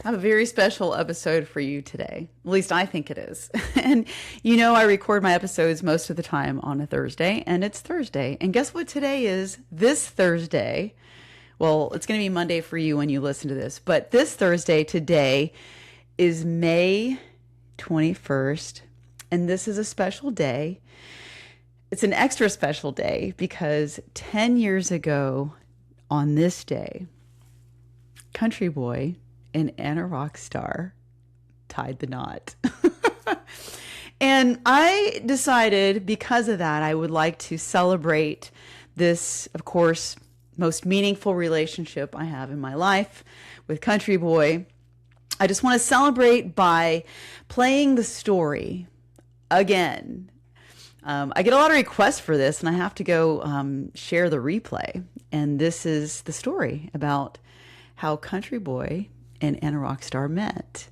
I have a very special episode for you today. At least I think it is. And you know, I record my episodes most of the time on a Thursday, and it's Thursday. And guess what today is? This Thursday. Well, it's going to be Monday for you when you listen to this, but this Thursday today is May 21st, and this is a special day. It's an extra special day because 10 years ago on this day, Country Boy and Anna Rockstar tied the knot. And I decided because of that, I would like to celebrate this, of course, most meaningful relationship I have in my life with Country Boy. I just want to celebrate by playing the story again. I get a lot of requests for this, and I have to go share the replay. And this is the story about how Country Boy and Anna Rockstar met.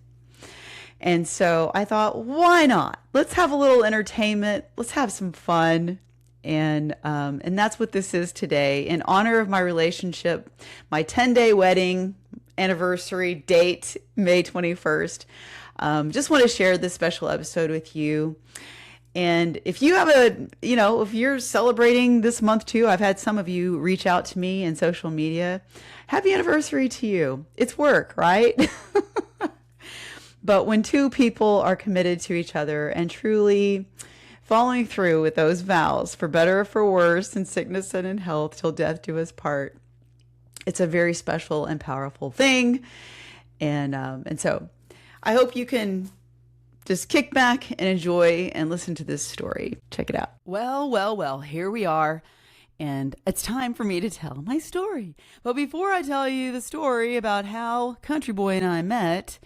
And so I thought, why not? Let's have a little entertainment. Let's have some fun. And that's what this is today. In honor of my relationship, my 10-day wedding anniversary date, May 21st. Just want to share this special episode with you. And if you have if you're celebrating this month too, I've had some of you reach out to me in social media. Happy anniversary to you. It's work, right? But when two people are committed to each other and truly following through with those vows, for better or for worse, in sickness and in health, till death do us part, it's a very special and powerful thing. And so I hope you can just kick back and enjoy and listen to this story. Check it out. Well, here we are. And it's time for me to tell my story. But before I tell you the story about how Country Boy and I met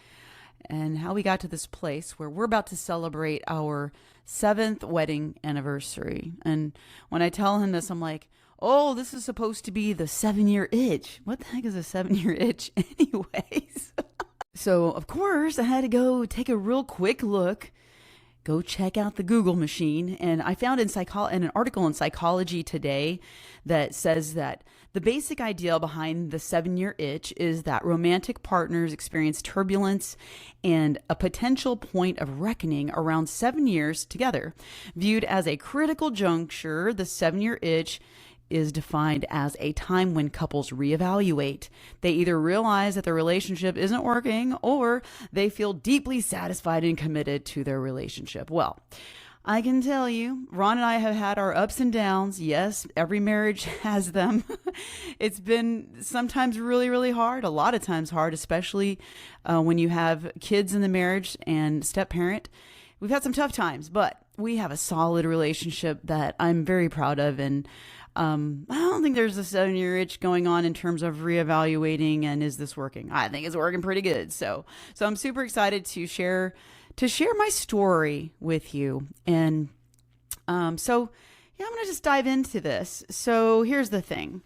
and how we got to this place where we're about to celebrate our 7th wedding anniversary. And when I tell him this, I'm like, oh, this is supposed to be the 7-year itch. What the heck is a 7-year itch anyways? So, of course, I had to go take a real quick look, go check out the Google machine. And I found in an article in Psychology Today that says that the basic idea behind the 7-year itch is that romantic partners experience turbulence and a potential point of reckoning around 7 years together. Viewed as a critical juncture, the 7-year itch is defined as a time when couples reevaluate. They either realize that the relationship isn't working or they feel deeply satisfied and committed to their relationship. Well, I can tell you, Ron and I have had our ups and downs. Yes, every marriage has them. It's been sometimes really, really hard, a lot of times hard, especially when you have kids in the marriage and step parent. We've had some tough times, but we have a solid relationship that I'm very proud of. And I don't think there's a 7-year itch going on in terms of reevaluating and is this working? I think it's working pretty good. So I'm super excited to share my story with you. And I'm going to just dive into this. So here's the thing.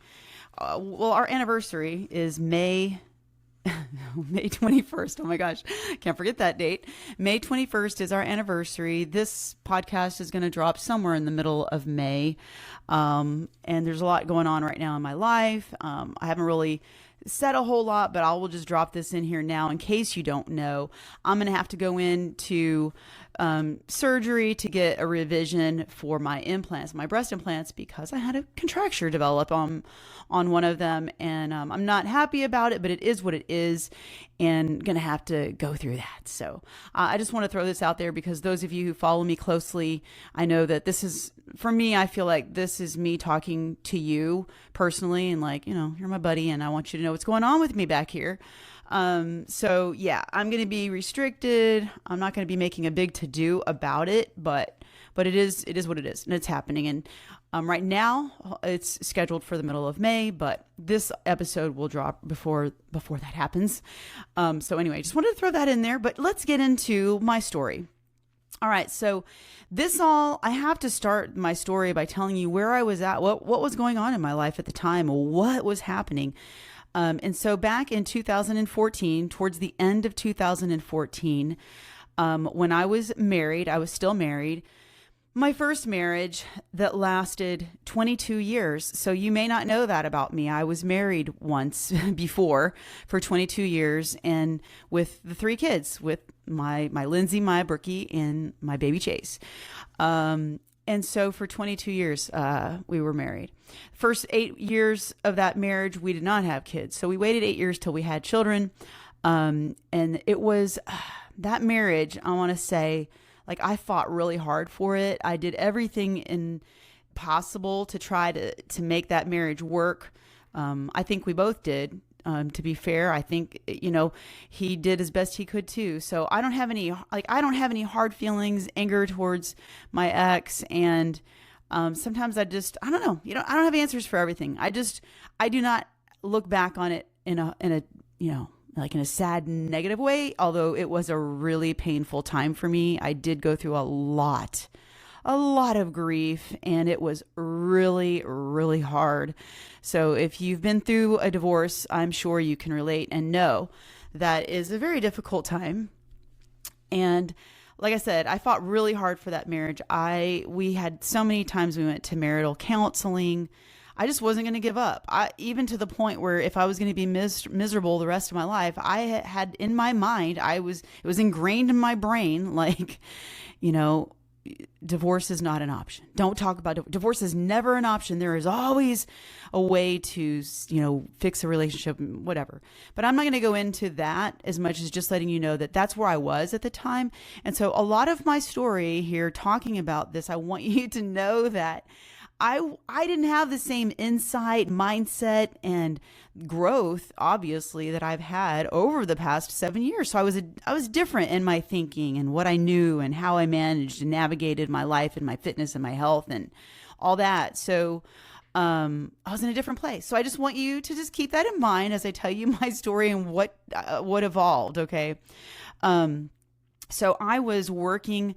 Our anniversary is May 21st. Oh my gosh, can't forget that date. May 21st is our anniversary. This podcast is going to drop somewhere in the middle of May. And there's a lot going on right now in my life. I haven't really said a whole lot, but I will just drop this in here now in case you don't know. I'm going to have to go into surgery to get a revision for my implants, my breast implants, because I had a contracture develop on one of them, and I'm not happy about it, but it is what it is, and gonna have to go through that. So I just want to throw this out there because those of you who follow me closely, I know that this is, for me, I feel like this is me talking to you personally, and like, you're my buddy, and I want you to know what's going on with me back here. So yeah, I'm going to be restricted. I'm not going to be making a big to-do about it, but it is what it is, and it's happening. And right now it's scheduled for the middle of May, but this episode will drop before that happens. So anyway, just wanted to throw that in there, but let's get into my story. All right. So I have to start my story by telling you where I was at, what was going on in my life at the time, what was happening. And so back in 2014, towards the end of 2014, when I was married, I was still married. My first marriage that lasted 22 years. So you may not know that about me. I was married once before for 22 years and with the three kids, with my Lindsay, my Brookie, and my baby Chase. And so for 22 years, we were married. First 8 years of that marriage, we did not have kids. So we waited 8 years till we had children. And it was that marriage, I want to say, like, I fought really hard for it. I did everything possible to try to make that marriage work. I think we both did. To be fair, I think, he did as best he could too. So I don't have any hard feelings, anger towards my ex. And sometimes I don't know, I don't have answers for everything. I do not look back on it in a like in a sad, negative way, although it was a really painful time for me. I did go through a lot of grief, and it was really, really hard. So if you've been through a divorce, I'm sure you can relate and know that is a very difficult time. And like I said, I fought really hard for that marriage. We had so many times we went to marital counseling. I just wasn't going to give up. Even to the point where if I was going to be miserable the rest of my life, I had in my mind, it was ingrained in my brain, like, divorce is not an option. Don't talk about divorce is never an option. There is always a way to, fix a relationship, whatever. But I'm not going to go into that as much as just letting you know that that's where I was at the time. And so a lot of my story here talking about this, I want you to know that I didn't have the same insight, mindset, and growth, obviously, that I've had over the past 7 years. So I was different in my thinking and what I knew and how I managed and navigated my life and my fitness and my health and all that. So I was in a different place. So I just want you to just keep that in mind as I tell you my story and what evolved. Okay. So I was working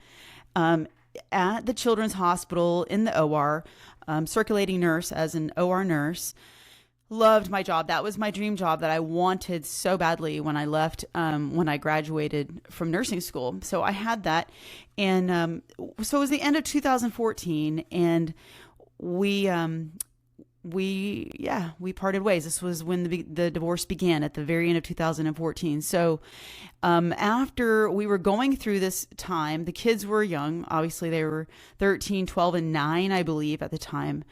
at the Children's Hospital in the OR, circulating nurse as an OR nurse. Loved my job. That was my dream job that I wanted so badly when I left, when I graduated from nursing school. So I had that. And so it was the end of 2014, and we parted ways. This was when the divorce began at the very end of 2014. So after we were going through this time, the kids were young. Obviously, they were 13, 12, and 9, I believe, at the time.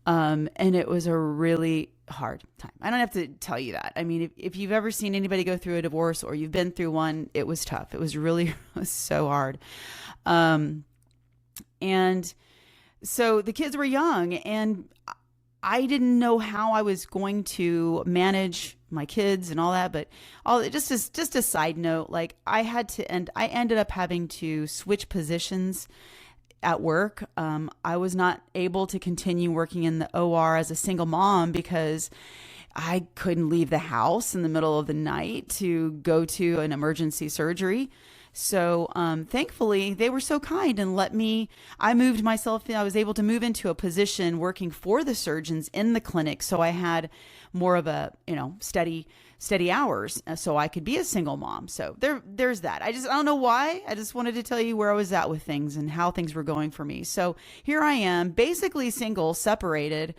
And it was a really hard time. I don't have to tell you that. I mean, if you've ever seen anybody go through a divorce or you've been through one, it was tough. It was really so hard. And so the kids were young, and I didn't know how I was going to manage my kids and all that, but just a side note, like I ended up having to switch positions at work. I was not able to continue working in the OR as a single mom because I couldn't leave the house in the middle of the night to go to an emergency surgery. So thankfully, they were so kind and I was able to move into a position working for the surgeons in the clinic. So I had more of a, steady hours so I could be a single mom. So there's that. I don't know why. I just wanted to tell you where I was at with things and how things were going for me. So here I am, basically single, separated,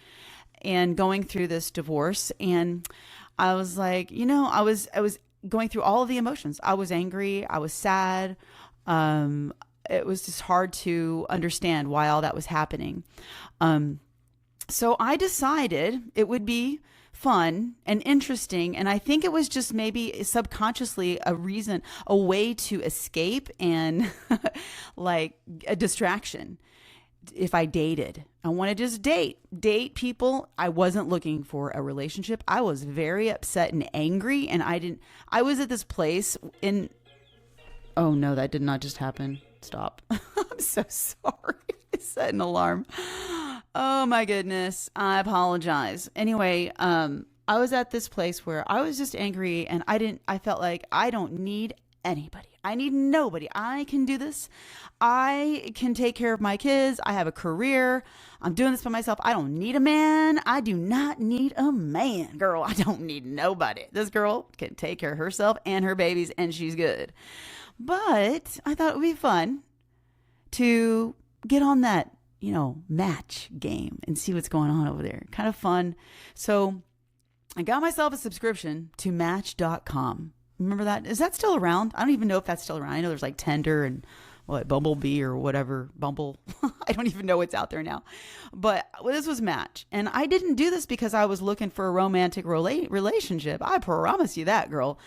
and going through this divorce. And I was like, I was going through all of the emotions. I was angry. I was sad. It was just hard to understand why all that was happening. So I decided it would be fun and interesting. And I think it was just maybe subconsciously a way to escape and like a distraction. If I dated, I want to just date people. I wasn't looking for a relationship. I was very upset and angry. And I was at this place oh no, that did not just happen. Stop. I'm so sorry. I set an alarm. Oh my goodness. I apologize. Anyway, I was at this place where I was just angry, and I felt like I don't need anybody. I need nobody. I can do this. I can take care of my kids. I have a career. I'm doing this by myself. I don't need a man. I do not need a man, girl. I don't need nobody. This girl can take care of herself and her babies, and she's good. But I thought it would be fun to get on that, match game and see what's going on over there. Kind of fun. So I got myself a subscription to Match.com. Remember that? Is that still around? I don't even know if that's still around. I know there's like Tinder and Bumblebee or whatever. Bumble. I don't even know what's out there now. But this was Match. And I didn't do this because I was looking for a romantic relationship. I promise you that, girl.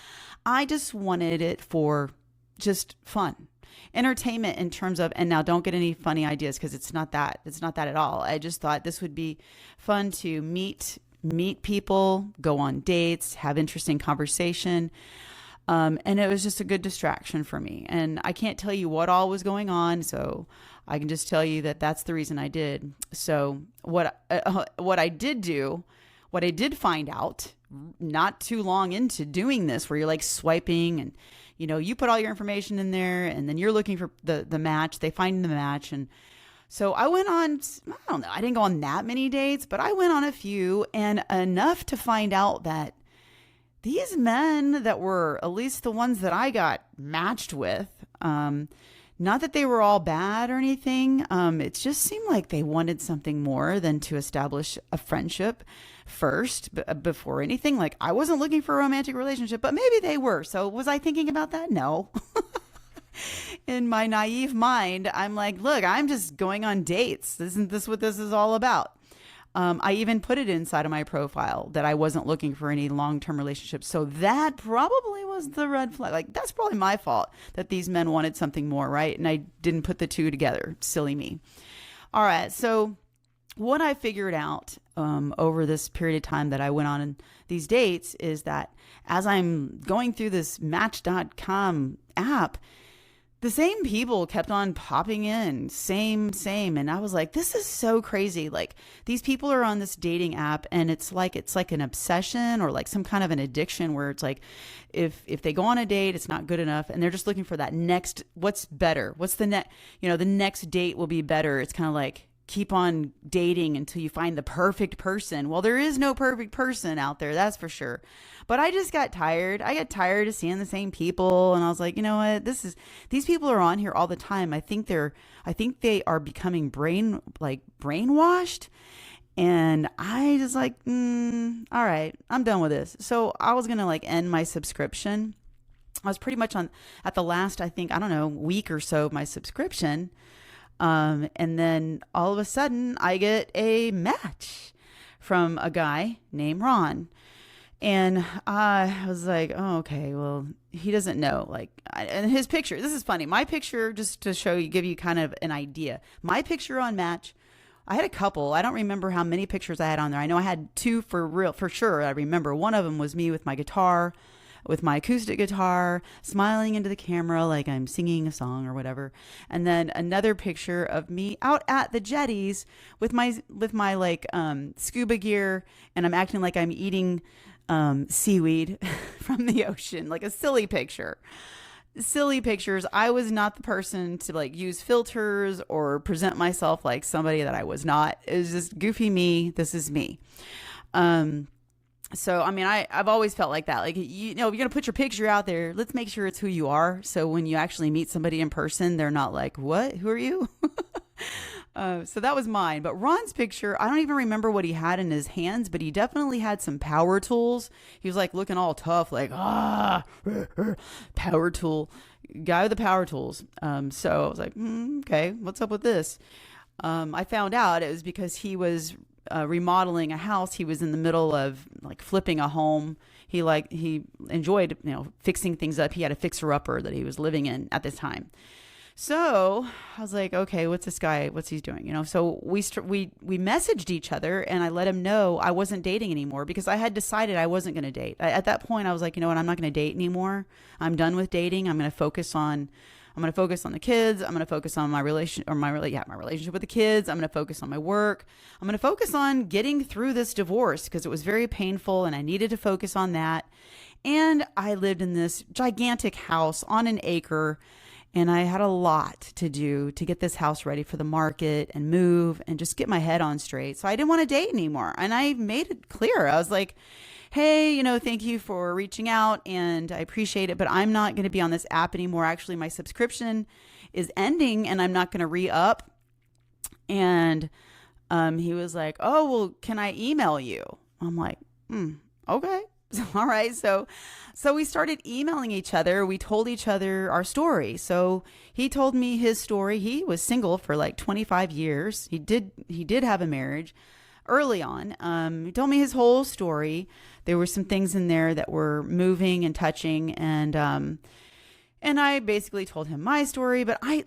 I just wanted it for just fun. Entertainment in terms of, and now don't get any funny ideas because it's not that at all. I just thought this would be fun to meet people, go on dates, have interesting conversation. And it was just a good distraction for me. And I can't tell you what all was going on, so I can just tell you that that's the reason I did. So what I did find out not too long into doing this, where you're like swiping and, you put all your information in there and then you're looking for the match, they find the match. And so I went on, I don't know, I didn't go on that many dates, but I went on a few, and enough to find out that these men that were, at least the ones that I got matched with, not that they were all bad or anything. It just seemed like they wanted something more than to establish a friendship first before anything. Like, I wasn't looking for a romantic relationship, but maybe they were. So was I thinking about that? No. In my naive mind, I'm like, look, I'm just going on dates. Isn't this what this is all about? I even put it inside of my profile that I wasn't looking for any long-term relationships. So that probably was the red flag. Like, that's probably my fault that these men wanted something more, right? And I didn't put the two together. Silly me. All right. So what I figured out over this period of time that I went on these dates is that as I'm going through this Match.com app, the same people kept on popping in, same. And I was like, this is so crazy. Like, these people are on this dating app, and it's like an obsession or like some kind of an addiction where it's like, if they go on a date, it's not good enough. And they're just looking for that next, what's better? What's the next, the next date will be better. It's kind of like, keep on dating until you find the perfect person. Well, there is no perfect person out there, that's for sure. But I just got tired. I got tired of seeing the same people, and I was like, you know what? These people are on here all the time. I think they are becoming brainwashed. And I just like, all right, I'm done with this. So I was gonna like end my subscription. I was pretty much at the last, I think, I don't know, week or so of my subscription. And then all of a sudden I get a match from a guy named Ron. And I was like, oh, okay, well, he doesn't know. And his picture, this is funny. My picture, just to give you kind of an idea, my picture on Match, I had a couple. I don't remember how many pictures I had on there. I know I had two for sure. I remember one of them was me with my guitar, with my acoustic guitar, smiling into the camera like I'm singing a song or whatever. And then another picture of me out at the jetties with my scuba gear, and I'm acting like I'm eating seaweed from the ocean, like a silly picture. Silly pictures. I was not the person to like use filters or present myself like somebody that I was not. It was just goofy me. This is me. So, I mean, I've always felt like that. Like, if you're going to put your picture out there, let's make sure it's who you are. So when you actually meet somebody in person, they're not like, what? Who are you? So that was mine. But Ron's picture, I don't even remember what he had in his hands, but he definitely had some power tools. He was like looking all tough, like, power tool. Guy with the power tools. So I was like, okay, what's up with this? I found out it was because he was remodeling a house. He was in the middle of like flipping a home. He enjoyed, fixing things up. He had a fixer-upper that he was living in at this time. So I was like, okay, what's this guy? What's he doing? So we messaged each other, and I let him know I wasn't dating anymore because I had decided I wasn't going to date. At that point, I was like, you know what? I'm not going to date anymore. I'm done with dating. I'm going to focus on the kids. I'm going to focus on my relationship with the kids. I'm going to focus on my work. I'm going to focus on getting through this divorce because it was very painful and I needed to focus on that. And I lived in this gigantic house on an acre, and I had a lot to do to get this house ready for the market and move and just get my head on straight. So I didn't want to date anymore. And I made it clear. I was like, hey, thank you for reaching out and I appreciate it, but I'm not going to be on this app anymore. Actually, my subscription is ending and I'm not going to re-up. And he was like, oh, well, can I email you? I'm like, okay. All right. So we started emailing each other. We told each other our story. So he told me his story. He was single for like 25 years. He did have a marriage early on. He told me his whole story. There were some things in there that were moving and touching, and I basically told him my story. But I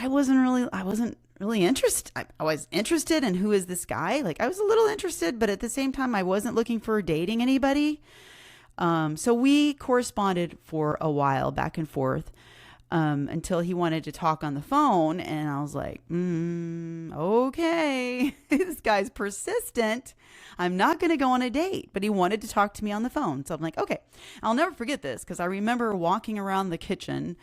wasn't really interested. I was interested in who is this guy. Like, I was a little interested, but at the same time, I wasn't looking for dating anybody. So we corresponded for a while, back and forth, until he wanted to talk on the phone. And I was like, okay, this guy's persistent. I'm not going to go on a date, but he wanted to talk to me on the phone. So I'm like, okay, I'll never forget this, because I remember walking around the kitchen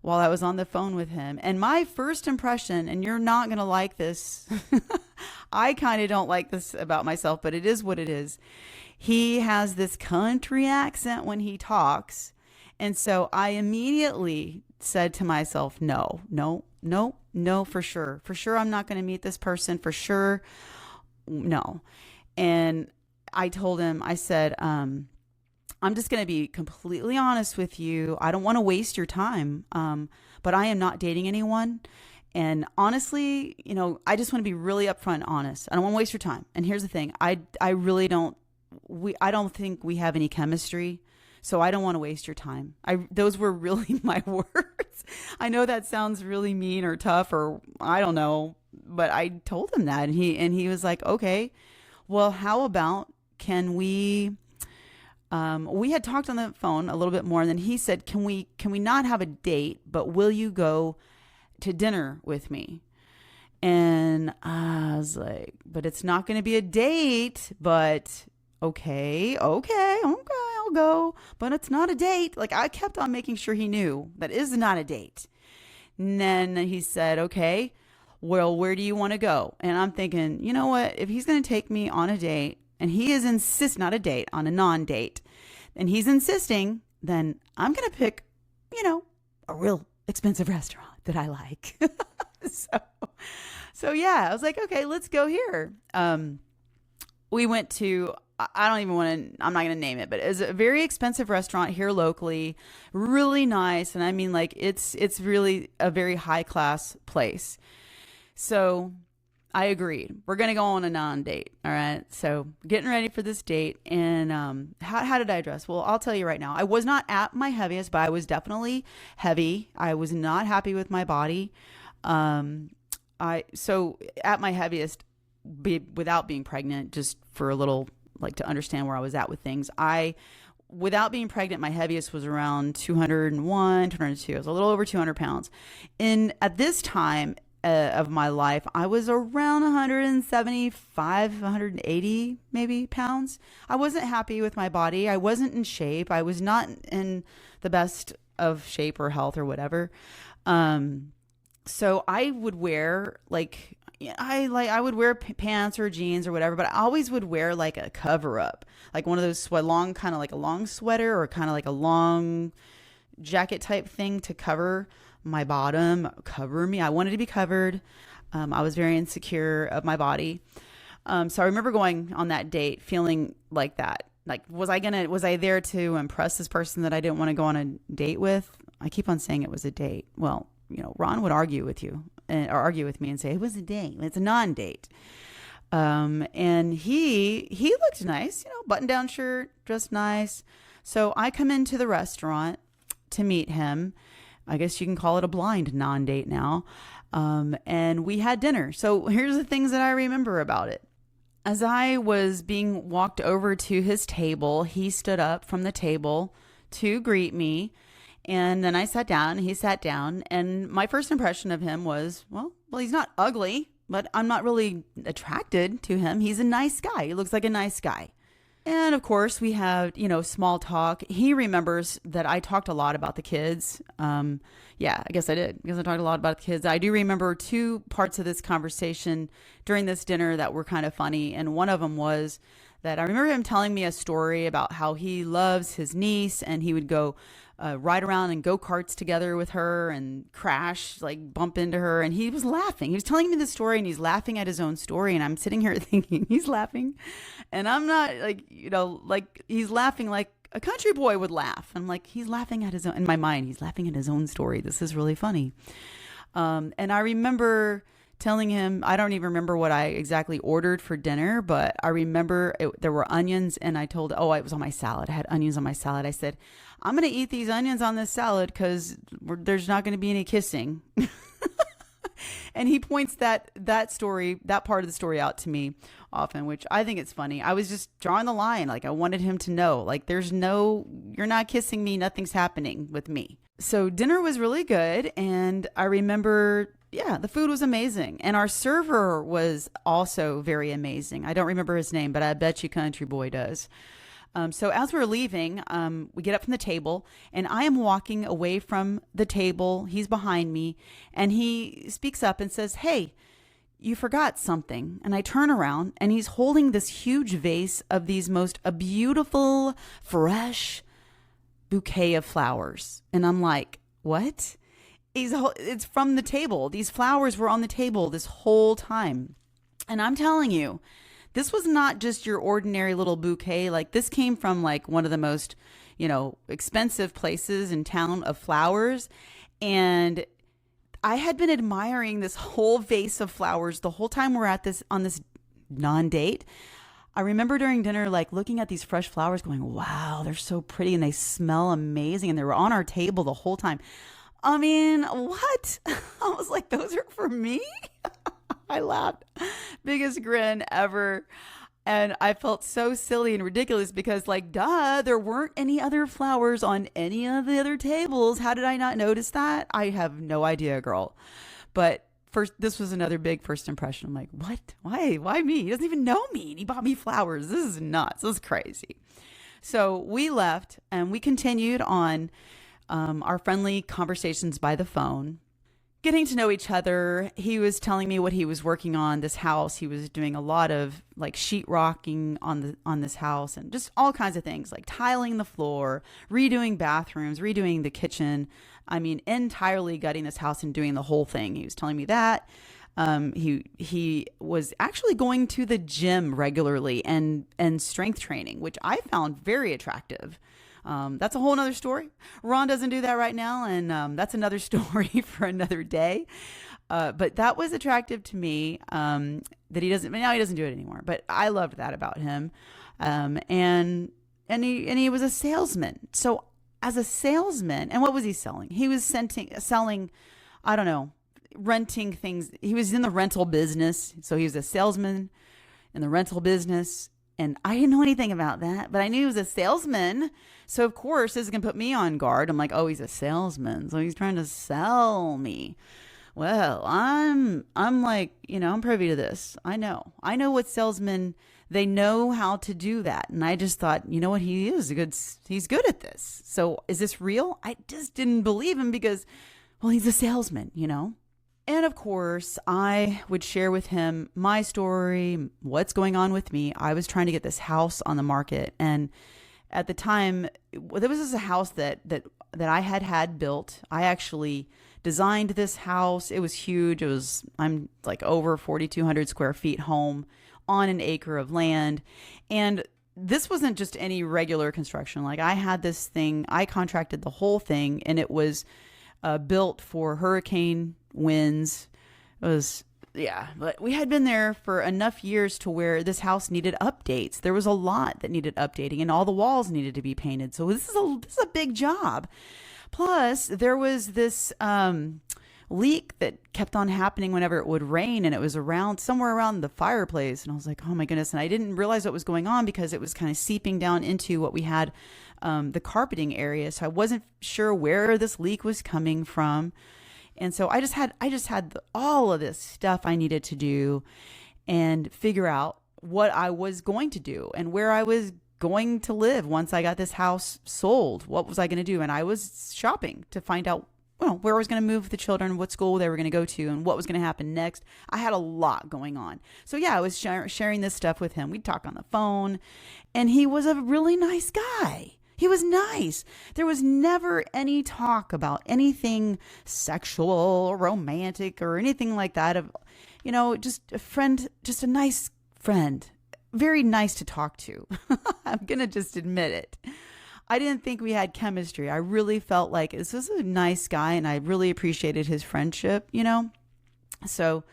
while I was on the phone with him. And my first impression, and you're not going to like this, I kind of don't like this about myself, but it is what it is. He has this country accent when he talks. And so I immediately said to myself, no, for sure. For sure, I'm not going to meet this person. For sure, no. And I told him, I said, I'm just going to be completely honest with you. I don't want to waste your time, but I am not dating anyone. And honestly, I just want to be really upfront and honest. I don't want to waste your time. And here's the thing. I really don't, I don't think we have any chemistry. So I don't want to waste your time. Those were really my words. I know that sounds really mean or tough, or I don't know, but I told him that, and he was like, okay, well, how about, can we had talked on the phone a little bit more, and then he said, can we not have a date, but will you go to dinner with me? And I was like, but it's not going to be a date, but okay, I'll go, but it's not a date. Like, I kept on making sure he knew that is not a date. And then he said, okay, well, where do you want to go? And I'm thinking, you know what? If he's going to take me on a date, and he is not a date, on a non-date, and he's insisting, then I'm going to pick, a real expensive restaurant that I like. So yeah, I was like, okay, let's go here. We went to, I'm not going to name it, but it's a very expensive restaurant here locally, really nice. And I mean, like, it's really a very high class place. So I agreed. We're going to go on a non-date. All right. So getting ready for this date. And how did I dress? Well, I'll tell you right now. I was not at my heaviest, but I was definitely heavy. I was not happy with my body. So at my heaviest, without being pregnant, just for a little, like, to understand where I was at with things, without being pregnant, my heaviest was around 201, 202. I was a little over 200 pounds. And at this time of my life, I was around 175, 180 maybe pounds. I wasn't happy with my body. I wasn't in shape. I was not in the best of shape or health or whatever. So I would wear, like, I would wear pants or jeans or whatever, but I always would wear like a cover up, like one of those long, kind of like a long sweater, or kind of like a long jacket type thing to cover my bottom, cover me. I wanted to be covered. I was very insecure of my body. So I remember going on that date feeling like that. Like, was I there to impress this person that I didn't want to go on a date with? I keep on saying it was a date. Well, Ron would argue with you, or argue with me and say it was a date. It's a non-date. And he looked nice, button down shirt, dressed nice. So I come into the restaurant to meet him. I guess you can call it a blind non-date now. And we had dinner. So here's the things that I remember about it. As I was being walked over to his table, he stood up from the table to greet me. And then I sat down, he sat down, and my first impression of him was, well, he's not ugly, but I'm not really attracted to him. He's a nice guy. He looks like a nice guy. And of course we have, small talk. He remembers that I talked a lot about the kids. Yeah, I guess I did, because I talked a lot about the kids. I do remember two parts of this conversation during this dinner that were kind of funny. And one of them was that I remember him telling me a story about how he loves his niece and he would go ride around and go karts together with her and crash, like bump into her. And he was laughing. He was telling me the story and he's laughing at his own story. And I'm sitting here thinking he's laughing. And I'm not like, like he's laughing like a country boy would laugh. I'm like, he's laughing at his own, in my mind, he's laughing at his own story. This is really funny. And I remember telling him, I don't even remember what I exactly ordered for dinner, but I remember there were onions and I told, oh, it was on my salad. I had onions on my salad. I said, I'm going to eat these onions on this salad because there's not going to be any kissing. And he points that story, that part of the story out to me often, which I think it's funny. I was just drawing the line. Like I wanted him to know, like you're not kissing me. Nothing's happening with me. So dinner was really good. And I remember, the food was amazing. And our server was also very amazing. I don't remember his name, but I bet you Country Boy does. So as we're leaving, we get up from the table and I am walking away from the table. He's behind me and he speaks up and says, hey, you forgot something. And I turn around and he's holding this huge vase of these a beautiful, fresh bouquet of flowers. And I'm like, what? It's from the table. These flowers were on the table this whole time. And I'm telling you, this was not just your ordinary little bouquet. Like this came from like one of the most, expensive places in town of flowers. And I had been admiring this whole vase of flowers the whole time we're on this non-date. I remember during dinner, like looking at these fresh flowers going, wow, they're so pretty and they smell amazing. And they were on our table the whole time. I mean, what? I was like, those are for me? I laughed. Biggest grin ever. And I felt so silly and ridiculous because like, there weren't any other flowers on any of the other tables. How did I not notice that? I have no idea, girl. But this was another big first impression. I'm like, what? Why me? He doesn't even know me. And he bought me flowers. This is nuts. This is crazy. So we left and we continued on our friendly conversations by the phone. Getting to know each other. He was telling me what he was working on this house. He was doing a lot of like sheetrocking on this house and just all kinds of things like tiling the floor, redoing bathrooms, redoing the kitchen. I mean, entirely gutting this house and doing the whole thing. He was telling me that. He was actually going to the gym regularly and strength training, which I found very attractive. That's a whole nother story. Ron doesn't do that right now. And that's another story for another day. But that was attractive to me that he doesn't do it anymore. But I loved that about him. And he was a salesman. So as a salesman, and what was he selling? He was selling, I don't know, renting things. He was in the rental business. So he was a salesman in the rental business. And I didn't know anything about that, but I knew he was a salesman. So of course, this is going to put me on guard. I'm like, oh, he's a salesman. So he's trying to sell me. Well, I'm like, I'm privy to this. I know what salesmen, they know how to do that. And I just thought, you know what? He's good at this. So is this real? I just didn't believe him because, well, he's a salesman, And of course, I would share with him my story, what's going on with me. I was trying to get this house on the market. And at the time, there was a house that I had built. I actually designed this house. It was huge. I'm like over 4,200 square feet home on an acre of land. And this wasn't just any regular construction. Like I had this thing, I contracted the whole thing and it was built for hurricane winds. But we had been there for enough years to where this house needed updates. There was a lot that needed updating and all the walls needed to be painted. So this is a big job. Plus there was this leak that kept on happening whenever it would rain, and it was somewhere around the fireplace. And I was like, oh my goodness. And I didn't realize what was going on because it was kind of seeping down into what we had, the carpeting area. So I wasn't sure where this leak was coming from. And so I just had all of this stuff I needed to do and figure out what I was going to do and where I was going to live once I got this house sold. What was I going to do? And I was shopping to find out well, where I was going to move the children, what school they were going to go to, and what was going to happen next. I had a lot going on. So yeah, I was sharing this stuff with him. We'd talk on the phone, and he was a really nice guy. He was nice. There was never any talk about anything sexual or romantic or anything like that. Of, just a friend, just a nice friend. Very nice to talk to. I'm going to just admit it. I didn't think we had chemistry. I really felt like this was a nice guy, and I really appreciated his friendship, So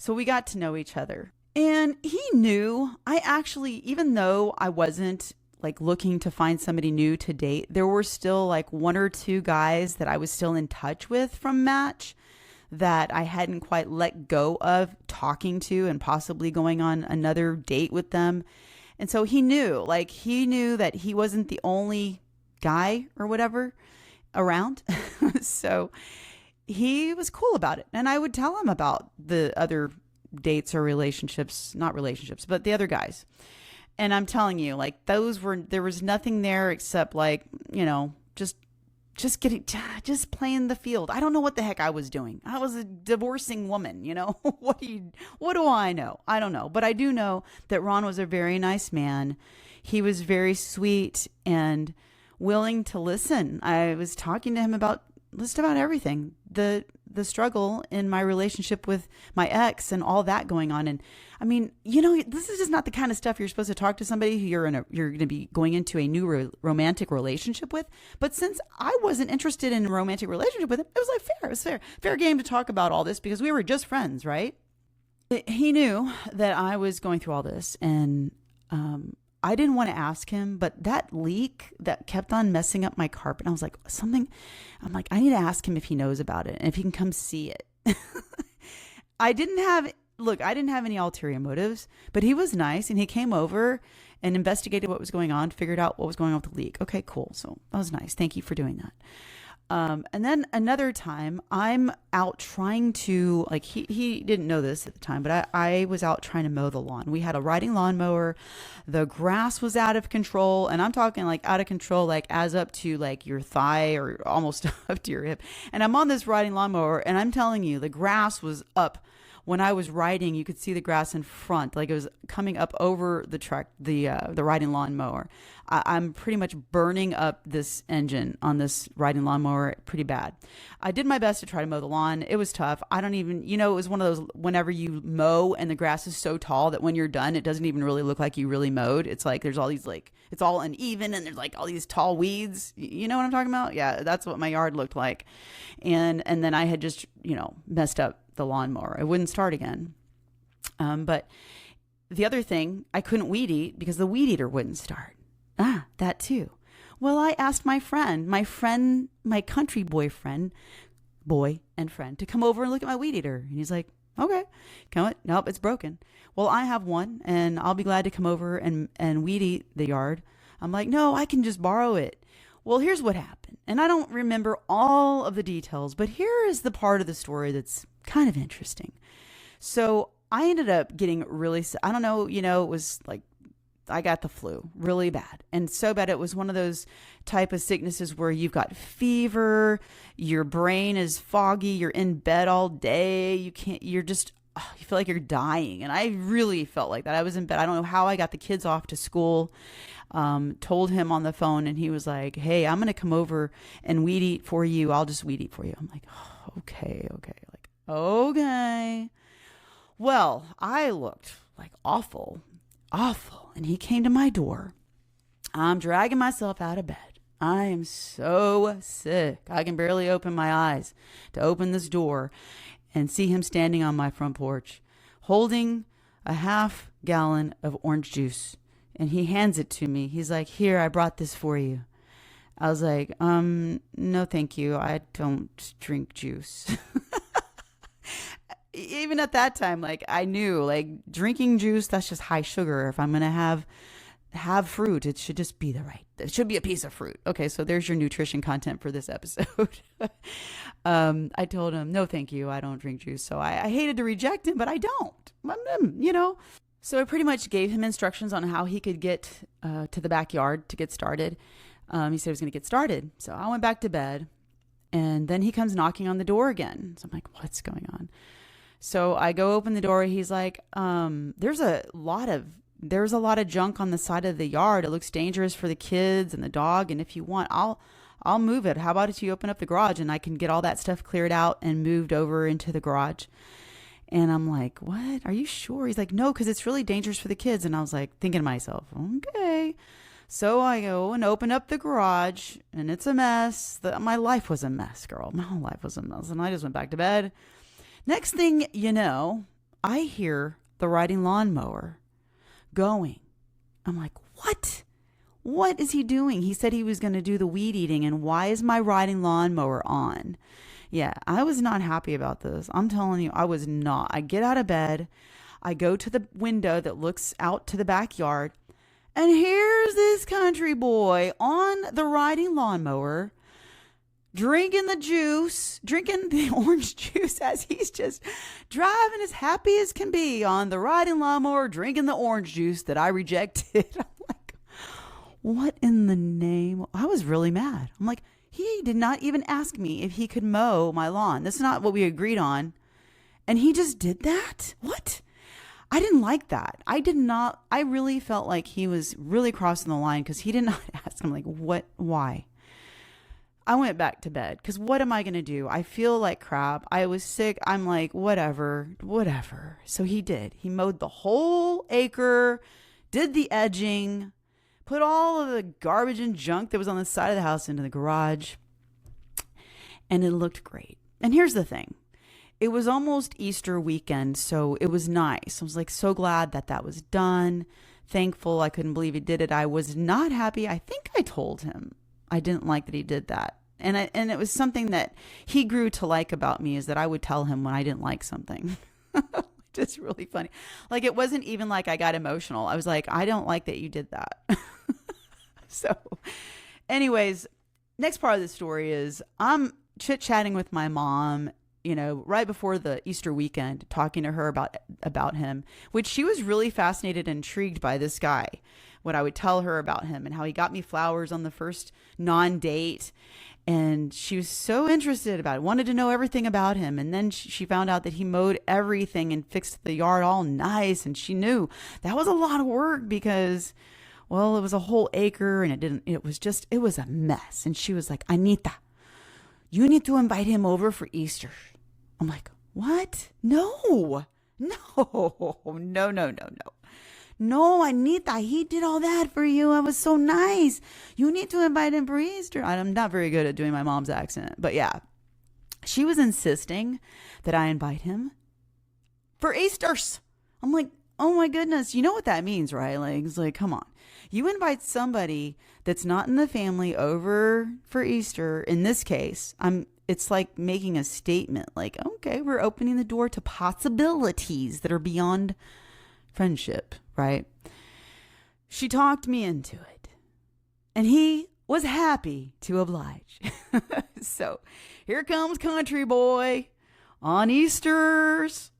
we got to know each other. And he knew I actually, even though I wasn't like looking to find somebody new to date, there were still like one or two guys that I was still in touch with from Match that I hadn't quite let go of talking to and possibly going on another date with them. And so he knew that he wasn't the only guy or whatever around. So he was cool about it. And I would tell him about the other dates or relationships, not relationships, but the other guys. And I'm telling you, like, there was nothing there except like, just playing the field. I don't know what the heck I was doing. I was a divorcing woman, what do I know? I don't know. But I do know that Ron was a very nice man. He was very sweet and willing to listen. I was talking to him about just about everything. The struggle in my relationship with my ex and all that going on. And I mean, this is just not the kind of stuff you're supposed to talk to somebody who you're going to be going into a new romantic relationship with. But since I wasn't interested in a romantic relationship with him, it was like fair. It was fair game to talk about all this because we were just friends, right? He knew that I was going through all this, and I didn't want to ask him, but that leak that kept on messing up my carpet, I was like, I need to ask him if he knows about it and if he can come see it. I didn't have any ulterior motives, but he was nice, and he came over and investigated what was going on, figured out what was going on with the leak. Okay, cool. So that was nice. Thank you for doing that. And then another time I'm out trying to, like, he didn't know this at the time, but I was out trying to mow the lawn. We had a riding lawnmower. The grass was out of control, and I'm talking like out of control, like as up to like your thigh or almost up to your hip. And I'm on this riding lawnmower, and I'm telling you, the grass was up. When I was riding, you could see the grass in front, like it was coming up over the truck, the riding lawnmower. I'm pretty much burning up this engine on this riding lawnmower pretty bad. I did my best to try to mow the lawn. It was tough. I don't even, it was one of those, whenever you mow and the grass is so tall that when you're done, it doesn't even really look like you really mowed. It's like there's all these, like, it's all uneven, and there's like all these tall weeds. You know what I'm talking about? Yeah, that's what my yard looked like. And then I had just, messed up the lawnmower. It wouldn't start again. But the other thing, I couldn't weed eat because the weed eater wouldn't start. That too. Well, I asked my country boyfriend, to come over and look at my weed eater. And he's like, okay, nope, it's broken. Well, I have one, and I'll be glad to come over and weed eat the yard. I'm like, no, I can just borrow it. Well, here's what happened. And I don't remember all of the details, but here is the part of the story that's kind of interesting. So I ended up getting really, I don't know, it was like, I got the flu really bad. And so bad, it was one of those type of sicknesses where you've got fever, your brain is foggy, you're in bed all day, you feel like you're dying. And I really felt like that. I was in bed. I don't know how I got the kids off to school. Told him on the phone, and he was like, hey, I'm going to come over and weed eat for you. I'll just weed eat for you. I'm like, oh, okay. Like, okay. Well, I looked like awful. And he came to my door. I'm dragging myself out of bed. I am so sick. I can barely open my eyes to open this door and see him standing on my front porch, holding a half gallon of orange juice. And he hands it to me. He's like, here, I brought this for you. I was like, no, thank you. I don't drink juice. Even at that time, like, I knew, like, drinking juice, that's just high sugar. If I'm going to have fruit, it should just be it should be a piece of fruit. Okay, so there's your nutrition content for this episode. I told him, no, thank you. I don't drink juice. So I hated to reject him, but I don't, So I pretty much gave him instructions on how he could get to the backyard to get started. He said he was going to get started. So I went back to bed. And then he comes knocking on the door again. So I'm like, what's going on? So I go open the door. He's like, there's a lot of junk on the side of the yard. It looks dangerous for the kids and the dog. And if you want, I'll move it. How about if you open up the garage and I can get all that stuff cleared out and moved over into the garage? And I'm like, what? Are you sure? He's like, no, because it's really dangerous for the kids. And I was like, thinking to myself, okay. So I go and open up the garage, and it's a mess. My life was a mess, girl. My whole life was a mess. And I just went back to bed. Next thing you know, I hear the riding lawnmower going. I'm like, what? What is he doing? He said he was going to do the weed eating, and why is my riding lawnmower on? Yeah, I was not happy about this. I'm telling you, I was not. I get out of bed. I go to the window that looks out to the backyard. And here's this country boy on the riding lawnmower, drinking the orange juice as he's just driving as happy as can be on the riding lawnmower, drinking the orange juice that I rejected. I'm like, what in the name? I was really mad. I'm like, he did not even ask me if he could mow my lawn. That's not what we agreed on. And he just did that? What? I didn't like that. I really felt like he was really crossing the line because he did not ask him, like, what, why? I went back to bed because what am I going to do? I feel like crap. I was sick. I'm like, whatever. So he did. He mowed the whole acre, did the edging, put all of the garbage and junk that was on the side of the house into the garage, and it looked great. And here's the thing. It was almost Easter weekend, so it was nice. I was like so glad that was done. Thankful. I couldn't believe he did it. I was not happy. I think I told him I didn't like that he did that. And it was something that he grew to like about me, is that I would tell him when I didn't like something. Just really funny. Like, it wasn't even like I got emotional. I was like, I don't like that you did that. So anyways, next part of the story is I'm chit-chatting with my mom, right before the Easter weekend, talking to her about him, which she was really fascinated and intrigued by this guy, what I would tell her about him and how he got me flowers on the first non-date. And she was so interested about it, wanted to know everything about him. And then she found out that he mowed everything and fixed the yard all nice. And she knew that was a lot of work because, well, it was a whole acre and it was a mess. And she was like, Anita, you need to invite him over for Easter. I'm like, what? No, Anita, he did all that for you. I was so nice. You need to invite him for Easter. I'm not very good at doing my mom's accent, but yeah, she was insisting that I invite him for Easters. I'm like, oh my goodness. You know what that means, right? Like, it's like, come on. You invite somebody that's not in the family over for Easter. In this case, it's like making a statement like, okay, we're opening the door to possibilities that are beyond friendship, right? She talked me into it, and he was happy to oblige. So here comes country boy on Easters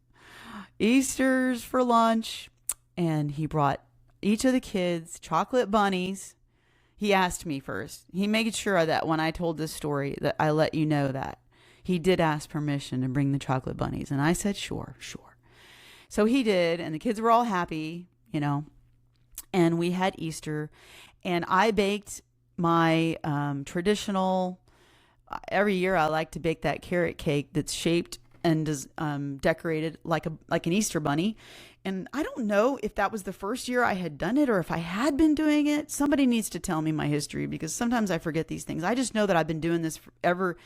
for lunch, and he brought each of the kids chocolate bunnies. He asked me first. He made sure that when I told this story that I let you know that he did ask permission to bring the chocolate bunnies, and I said sure. So he did, and the kids were all happy, and we had Easter, and I baked my traditional, every year I like to bake that carrot cake that's shaped and is decorated like an Easter bunny. And I don't know if that was the first year I had done it or if I had been doing it. Somebody needs to tell me my history because sometimes I forget these things. I just know that I've been doing this every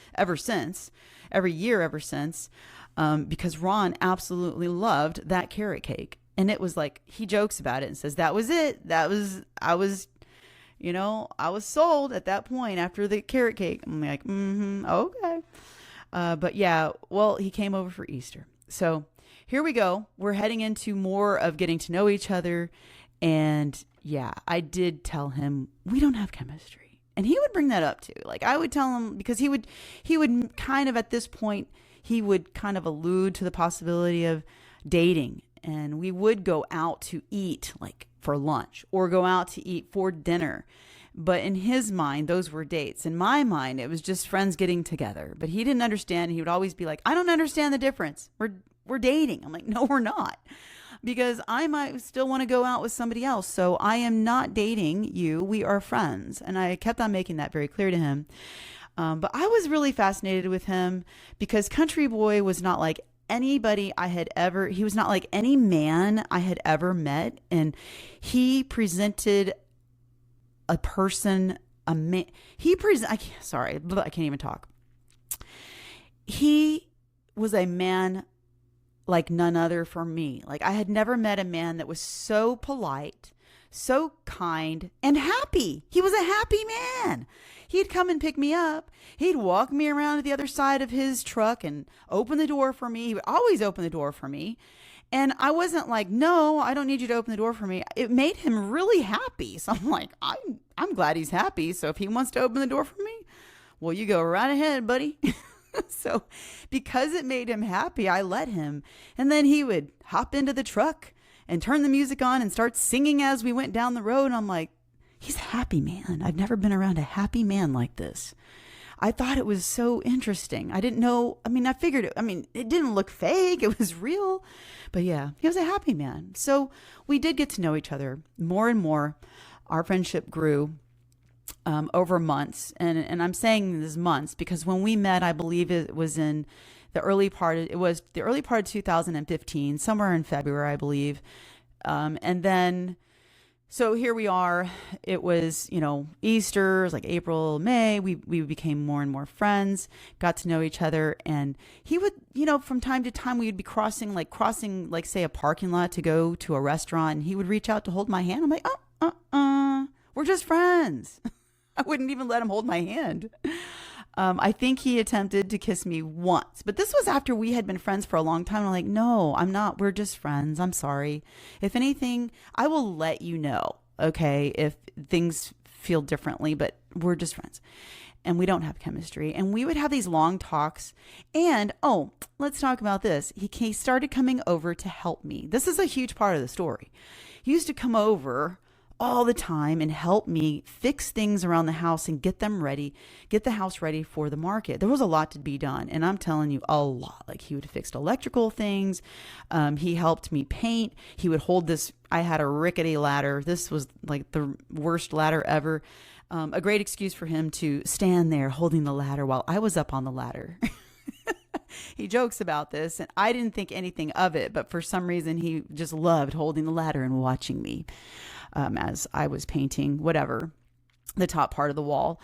year ever since. Because Ron absolutely loved that carrot cake. And it was like, he jokes about it and says, that was it. I was sold at that point after the carrot cake. I'm like, okay. But yeah, well, he came over for Easter. So here we go. We're heading into more of getting to know each other. And yeah, I did tell him we don't have chemistry. And he would bring that up too. Like I would tell him, because he would kind of at this point, he would kind of allude to the possibility of dating, and we would go out to eat like for lunch or go out to eat for dinner. But in his mind, those were dates. In my mind, it was just friends getting together. But he didn't understand. He would always be like, I don't understand the difference. We're dating. I'm like, no, we're not. Because I might still want to go out with somebody else. So I am not dating you. We are friends. And I kept on making that very clear to him. But I was really fascinated with him because Country Boy was not like anybody he was not like any man I had ever met. And he presented a person, a man, sorry, I can't even talk. He was a man like none other for me. Like I had never met a man that was so polite, so kind, and happy. He was a happy man. He'd come and pick me up. He'd walk me around to the other side of his truck and open the door for me. He would always open the door for me. And I wasn't like, no, I don't need you to open the door for me. It made him really happy. So I'm like, I'm glad he's happy. So if he wants to open the door for me, well, you go right ahead, buddy. So because it made him happy, I let him. And then he would hop into the truck and turn the music on and start singing as we went down the road. And I'm like, he's a happy man. I've never been around a happy man like this. I thought it was so interesting. I didn't know. I mean, I figured it. I mean, it didn't look fake. It was real. But yeah, he was a happy man. So we did get to know each other more and more. Our friendship grew over months. And I'm saying this months because when we met, I believe it was in the early part. It was the early part of 2015, somewhere in February, I believe. And then, so here we are. It was, Easter, it was like April, May. We became more and more friends, got to know each other. And he would, from time to time, we would be crossing, say, a parking lot to go to a restaurant. And he would reach out to hold my hand. I'm like, we're just friends. I wouldn't even let him hold my hand. I think he attempted to kiss me once, but this was after we had been friends for a long time. I'm like, no, I'm not. We're just friends. I'm sorry. If anything, I will let you know, okay, if things feel differently, but we're just friends. And we don't have chemistry. And we would have these long talks. And, let's talk about this. He started coming over to help me. This is a huge part of the story. He used to come over all the time and help me fix things around the house and get the house ready for the market. There was a lot to be done. And I'm telling you, a lot. Like he would have fixed electrical things. He helped me paint. He would hold this. I had a rickety ladder. This was like the worst ladder ever. A great excuse for him to stand there holding the ladder while I was up on the ladder. He jokes about this, and I didn't think anything of it, but for some reason he just loved holding the ladder and watching me as I was painting whatever, the top part of the wall.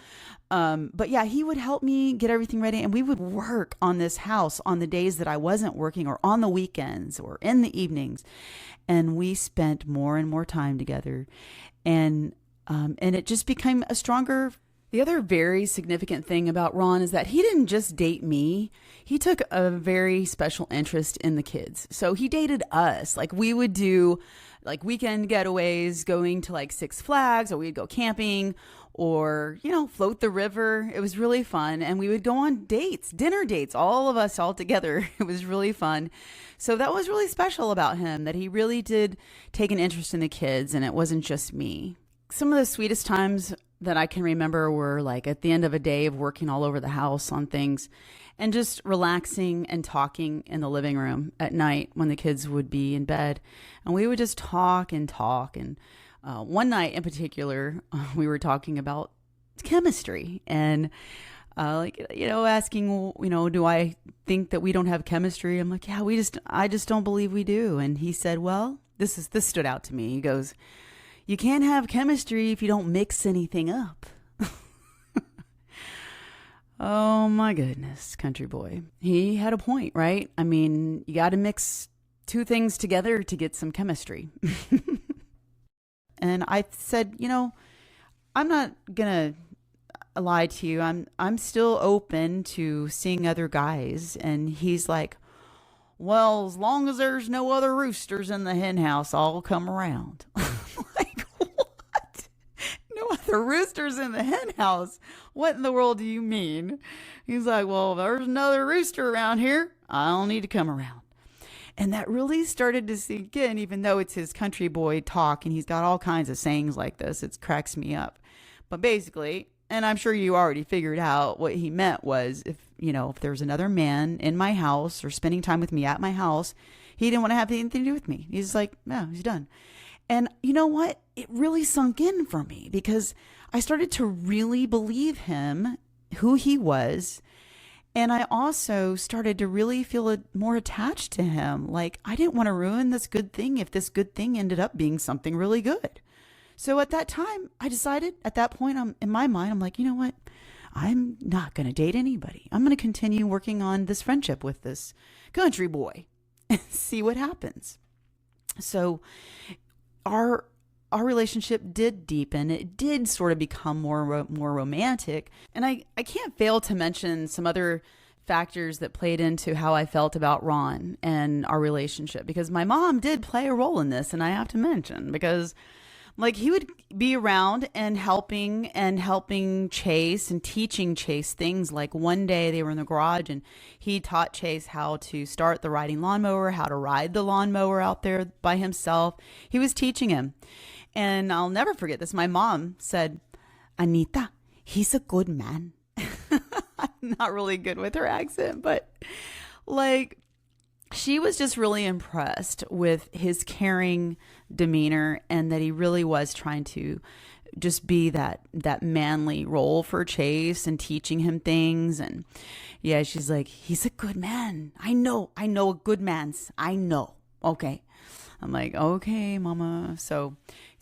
But yeah, he would help me get everything ready, and we would work on this house on the days that I wasn't working or on the weekends or in the evenings. And we spent more and more time together, and it just became a stronger. The other very significant thing about Ron is that he didn't just date me. He took a very special interest in the kids. So he dated us. Like we would do like weekend getaways, going to like Six Flags, or we'd go camping or, float the river. It was really fun. And we would go on dates, dinner dates, all of us all together. It was really fun. So that was really special about him, that he really did take an interest in the kids, and it wasn't just me. Some of the sweetest times that I can remember were like at the end of a day of working all over the house on things and just relaxing and talking in the living room at night when the kids would be in bed. And we would just talk and talk. And one night in particular, we were talking about chemistry and asking, do I think that we don't have chemistry? I'm like, yeah, I just don't believe we do. And he said, well, this stood out to me. He goes, you can't have chemistry if you don't mix anything up. Oh my goodness, Country Boy. He had a point, right? I mean, you got to mix two things together to get some chemistry. And I said, I'm not going to lie to you. I'm still open to seeing other guys. And he's like, well, as long as there's no other roosters in the hen house, I'll come around. Like, what? No other roosters in the hen house? What in the world do you mean? He's like, well, if there's another rooster around here, I don't need to come around. And that really started to sink in, even though it's his country boy talk and he's got all kinds of sayings like this. It cracks me up. But basically, and I'm sure you already figured out what he meant was if there's another man in my house or spending time with me at my house, he didn't want to have anything to do with me. He's like, no, he's done. And you know what? It really sunk in for me because I started to really believe him, who he was. And I also started to really feel more attached to him. Like I didn't want to ruin this good thing if this good thing ended up being something really good. So at that time, I decided at that point, in my mind, I'm like, you know what? I'm not going to date anybody. I'm going to continue working on this friendship with this country boy and see what happens. So our relationship did deepen. It did sort of become more romantic. And I can't fail to mention some other factors that played into how I felt about Ron and our relationship, because my mom did play a role in this. And I have to mention, because like he would be around and helping Chase and teaching Chase things. Like one day they were in the garage and he taught Chase how to start the riding lawnmower, how to ride the lawnmower out there by himself. He was teaching him. And I'll never forget this. My mom said, Anita, he's a good man. I'm not really good with her accent, but like she was just really impressed with his caring demeanor and that he really was trying to just be that manly role for Chase and teaching him things. And yeah, she's like, he's a good man. I know a good man's. I know. Okay. I'm like, okay, mama. So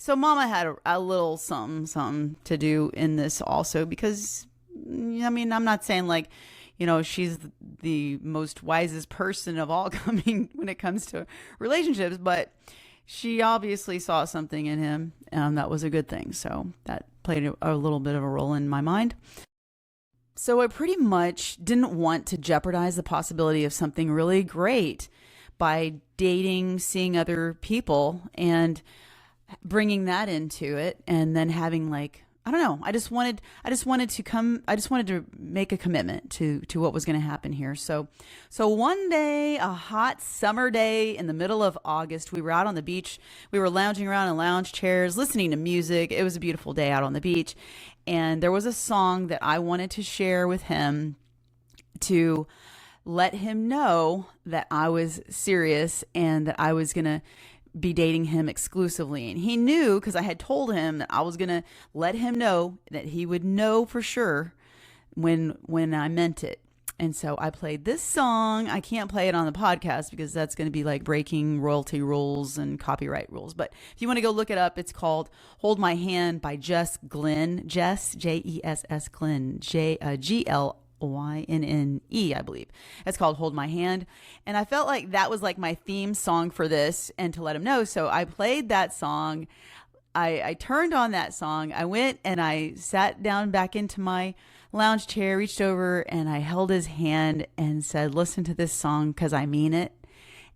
mama had a little something to do in this also, because I mean, I'm not saying like, she's the most wisest person of all coming when it comes to relationships, but she obviously saw something in him, and that was a good thing. So that played a little bit of a role in my mind. So I pretty much didn't want to jeopardize the possibility of something really great by dating, seeing other people, and bringing that into it, and then having like, I don't know. I just wanted to make a commitment to what was going to happen here. So one day, a hot summer day in the middle of August, we were out on the beach. We were lounging around in lounge chairs, listening to music. It was a beautiful day out on the beach. And there was a song that I wanted to share with him to let him know that I was serious and that I was going to be dating him exclusively. And he knew, because I had told him that I was going to let him know, that he would know for sure when I meant it. And so I played this song. I can't play it on the podcast because that's going to be like breaking royalty rules and copyright rules. But if you want to go look it up, it's called Hold My Hand by Jess Glynn. Jess, Jess Glynn, Glynne, I believe. It's called Hold My Hand. And I felt like that was like my theme song for this, and to let him know. So I played that song. I turned on that song. I went and I sat down back into my lounge chair, reached over, and I held his hand and said, listen to this song because I mean it.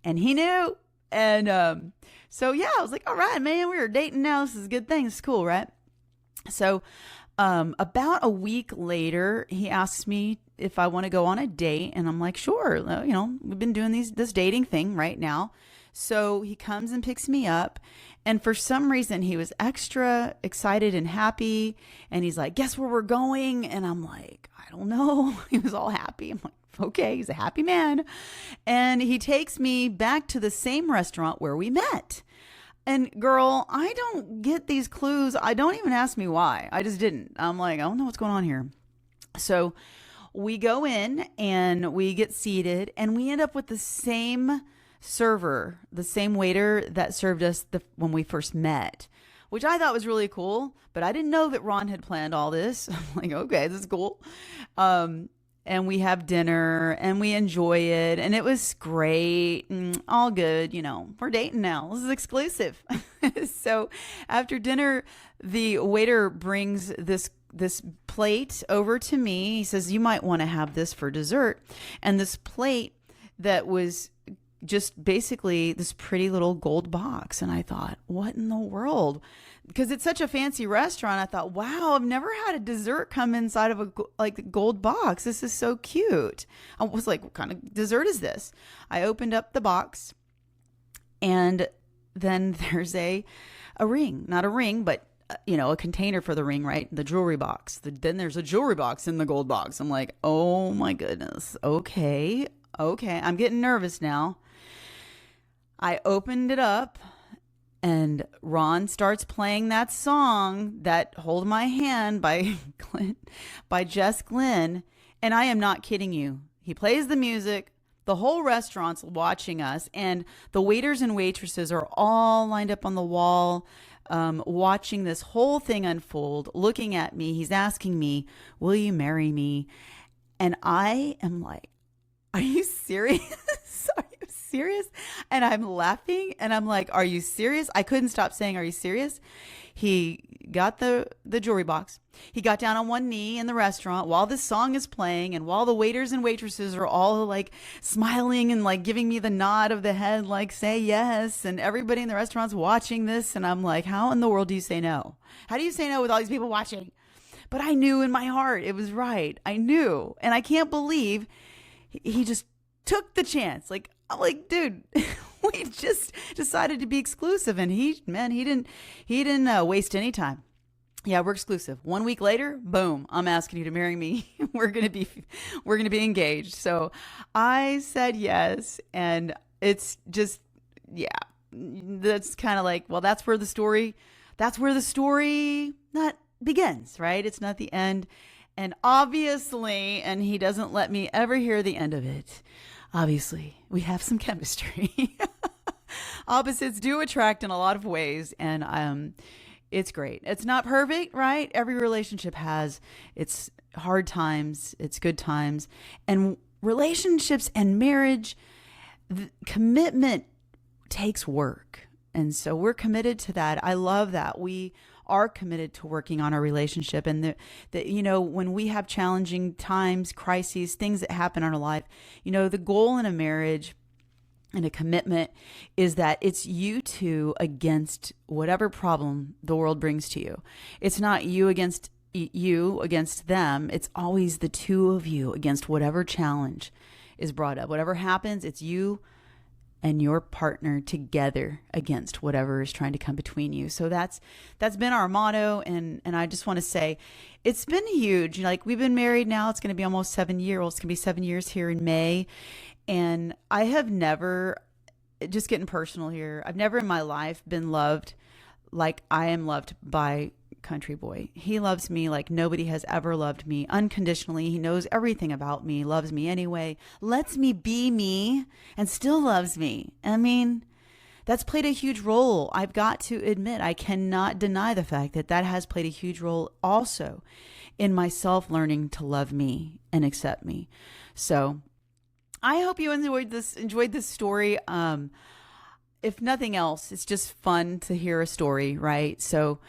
And he knew. And so, yeah, I was like, all right, man, we were dating now. This is a good thing. This is cool, right? So about a week later, he asks me if I want to go on a date, and I'm like, sure. We've been doing this dating thing right now. So he comes and picks me up, and for some reason he was extra excited and happy, and he's like, guess where we're going? And I'm like, I don't know. He was all happy. I'm like, okay, he's a happy man. And he takes me back to the same restaurant where we met. And girl, I don't get these clues. I don't even ask me why. I just didn't. I'm like, I don't know what's going on here. So we go in and we get seated, and we end up with the same server, the same waiter that served us when we first met, which I thought was really cool. But I didn't know that Ron had planned all this. I'm like, okay, this is cool. And we have dinner and we enjoy it. And it was great and all good. We're dating now. This is exclusive. So after dinner, the waiter brings this plate over to me. He says, you might want to have this for dessert. And this plate that was just basically this pretty little gold box. And I thought, what in the world? Because it's such a fancy restaurant. I thought, wow, I've never had a dessert come inside of a gold box. This is so cute. I was like, what kind of dessert is this? I opened up the box, and then there's a ring, not a ring, but a container for the ring, right? The jewelry box. Then there's a jewelry box in the gold box. I'm like, oh my goodness. Okay. I'm getting nervous now. I opened it up and Ron starts playing that song, that Hold My Hand by by Jess Glynn. And I am not kidding you. He plays the music. The whole restaurant's watching us, and the waiters and waitresses are all lined up on the wall, watching this whole thing unfold, looking at me. He's asking me, will you marry me? And I am like, are you serious? Are you serious? And I'm laughing, and I'm like, are you serious? I couldn't stop saying, are you serious? He got the jewelry box. He got down on one knee in the restaurant while this song is playing, and while the waiters and waitresses are all like smiling and like giving me the nod of the head, like say yes, and everybody in the restaurant's watching this, and I'm like, how in the world do you say no? How do you say no with all these people watching? But I knew in my heart it was right. I knew, and I can't believe he just took the chance. Like, I'm like, dude, we just decided to be exclusive, and he didn't waste any time. Yeah, we're exclusive. 1 week later, boom, I'm asking you to marry me. We're gonna be engaged. So I said yes, and it's just, yeah, that's kind of like, well, that's where the story not begins, right? It's not the end. And obviously, and he doesn't let me ever hear the end of it, obviously, we have some chemistry. Opposites do attract in a lot of ways, and it's great. It's not perfect, right? Every relationship has its hard times, its good times, and relationships and marriage, commitment takes work. And so we're committed to that. I love that. We are committed to working on our relationship, and that when we have challenging times, crises, things that happen in our life, the goal in a marriage and a commitment is that it's you two against whatever problem the world brings to you. It's not you against them. It's always the two of you against whatever challenge is brought up. Whatever happens, it's you and your partner together against whatever is trying to come between you. So that's been our motto. And I just want to say it's been huge. Like, we've been married now. It's going to be almost 7 years. Well, it's going to be 7 years here in May. And I have never, just getting personal here, I've never in my life been loved like I am loved by Country Boy. He loves me like nobody has ever loved me unconditionally. He knows everything about me, loves me anyway, lets me be me, and still loves me. I mean, that's played a huge role. I've got to admit, I cannot deny the fact that has played a huge role also in myself learning to love me and accept me. So I hope you enjoyed this story. If nothing else, it's just fun to hear a story, right? So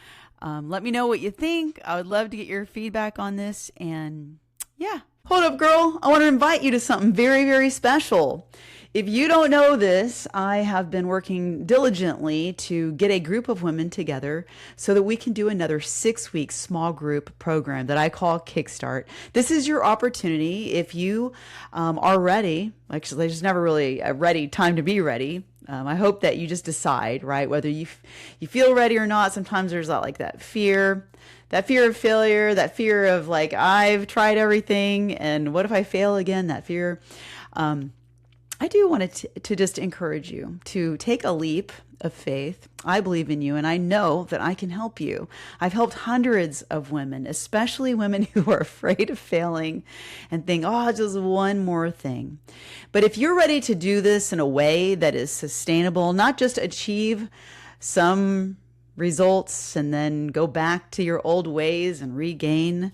let me know what you think. I would love to get your feedback on this. And yeah. Hold up, girl. I want to invite you to something very, very special. If you don't know this, I have been working diligently to get a group of women together so that we can do another 6-week small group program that I call Kickstart. This is your opportunity if you are ready. Actually, there's never really a ready time to be ready. I hope that you just decide, right, whether you feel ready or not. Sometimes there's that fear of failure, that fear of like, I've tried everything and what if I fail again, that fear. I do want to just encourage you to take a leap of faith. I believe in you, and I know that I can help you. I've helped hundreds of women, especially women who are afraid of failing and think, oh, just one more thing. But if you're ready to do this in a way that is sustainable, not just achieve some results and then go back to your old ways and regain,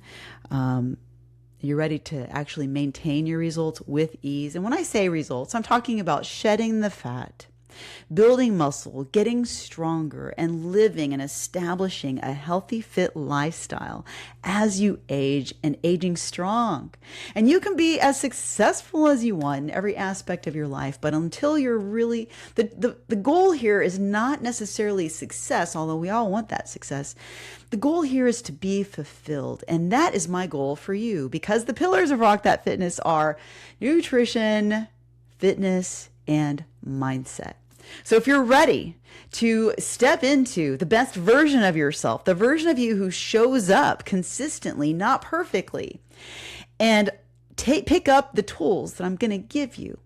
you're ready to actually maintain your results with ease. And when I say results, I'm talking about shedding the fat, building muscle, getting stronger, and living and establishing a healthy, fit lifestyle as you age and aging strong. And you can be as successful as you want in every aspect of your life, but until you're really, the goal here is not necessarily success, although we all want that success. The goal here is to be fulfilled. And that is my goal for you, because the pillars of Rock That Fitness are nutrition, fitness, and mindset. So if you're ready to step into the best version of yourself, the version of you who shows up consistently, not perfectly, and pick up the tools that I'm going to give you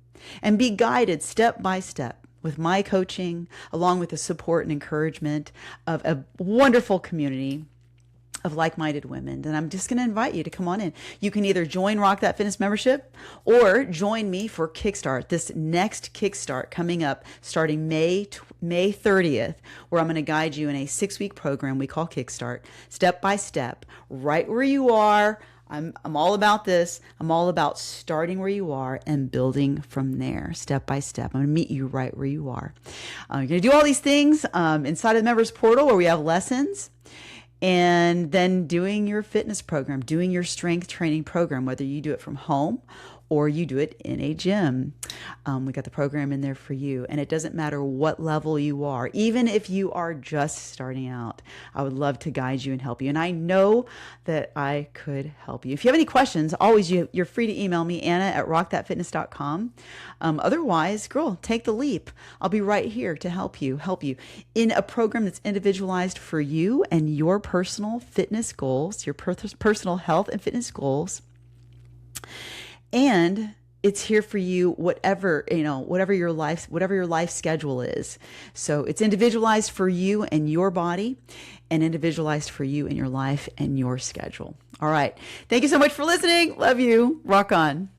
and be guided step by step with my coaching, along with the support and encouragement of a wonderful community of like-minded women, then I'm just going to invite you to come on in. You can either join Rock That Fitness membership or join me for Kickstart, this next Kickstart coming up starting May 30th, where I'm going to guide you in a 6-week program we call Kickstart, step by step, right where you are. I'm all about this. I'm all about starting where you are and building from there, step by step. I'm going to meet you right where you are. You're going to do all these things inside of the members portal where we have lessons, and then doing your fitness program, doing your strength training program, whether you do it from home or you do it in a gym. We got the program in there for you. And it doesn't matter what level you are, even if you are just starting out, I would love to guide you and help you. And I know that I could help you. If you have any questions, always you're free to email me, Anna@rockthatfitness.com. Otherwise, girl, take the leap. I'll be right here to help you in a program that's individualized for you and your personal fitness goals, your personal health and fitness goals. And it's here for you, whatever your life schedule is. So it's individualized for you and your body, and individualized for you and your life and your schedule. All right. Thank you so much for listening. Love you. Rock on.